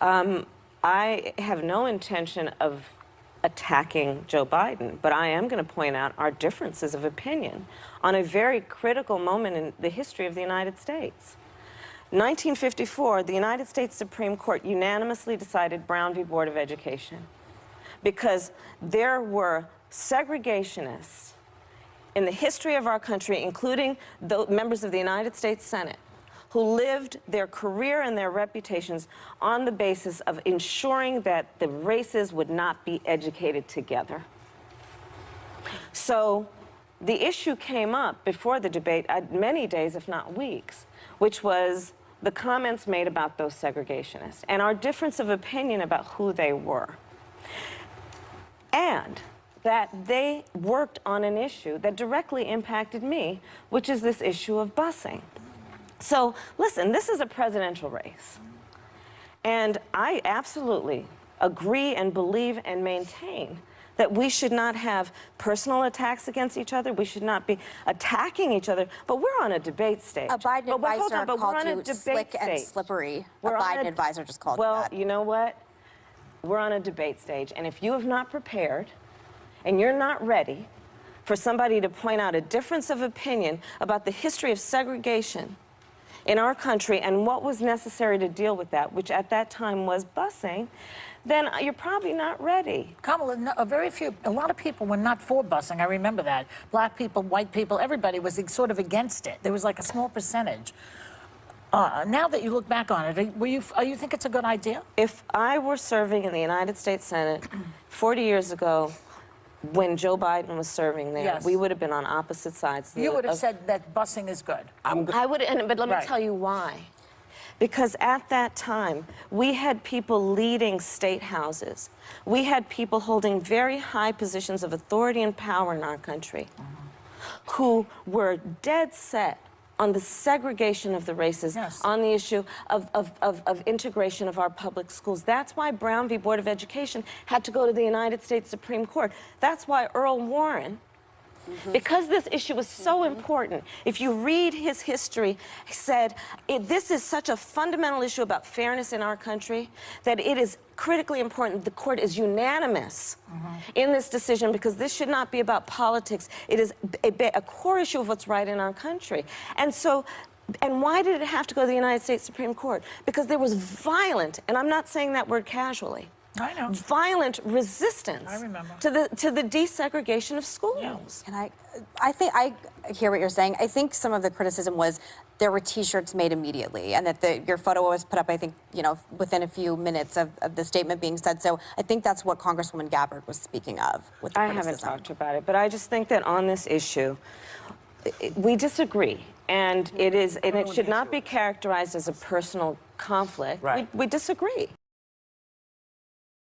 I have no intention of attacking Joe Biden, but I am going to point out our differences of opinion on a very critical moment in the history of the United States. 1954, the United States Supreme Court unanimously decided Brown v. Board of Education because there were segregationists in the history of our country, including the members of the United States Senate, who lived their career and their reputations on the basis of ensuring that the races would not be educated together. So the issue came up before the debate many days, if not weeks, which was the comments made about those segregationists and our difference of opinion about who they were. And that they worked on an issue that directly impacted me, which is this issue of busing. So, listen, this is a presidential race. And I absolutely agree and believe and maintain that we should not have personal attacks against each other. We should not be attacking each other. But we're on a debate stage. A Biden advisor called you slick and slippery. A Biden advisor just called you that. Well, you know what? We're on a debate stage. And if you have not prepared and you're not ready for somebody to point out a difference of opinion about the history of segregation in our country and what was necessary to deal with that, which at that time was busing, then you're probably not ready. Kamala, a lot of people were not for busing. I remember that. Black people, white people, everybody was sort of against it. There was like a small percentage. Now that you look back on it, you think it's a good idea? If I were serving in the United States Senate 40 years ago, when Joe Biden was serving there, yes, we would have been on opposite sides. You would have said that busing is good. I would, but let me tell you why. Because at that time, we had people leading state houses. We had people holding very high positions of authority and power in our country who were dead set on the segregation of the races, yes, on the issue of integration of our public schools. That's why Brown v. Board of Education had to go to the United States Supreme Court. That's why Earl Warren, because this issue was so important, if you read his history, said this is such a fundamental issue about fairness in our country that it is critically important the court is unanimous in this decision, because this should not be about politics. It is a core issue of what's right in our country. And so, and why did it have to go to the United States Supreme Court? Because there was violent, and I'm not saying that word casually, I know, violent resistance to the desegregation of schools. And I think I hear what you're saying. I think some of the criticism was there were T-shirts made immediately, and that your photo was put up, I think, within a few minutes of the statement being said. So I think that's what Congresswoman Gabbard was speaking of. With the I haven't talked about it, but I just think that on this issue, we disagree, and it should not be characterized as a personal conflict. Right. We disagree.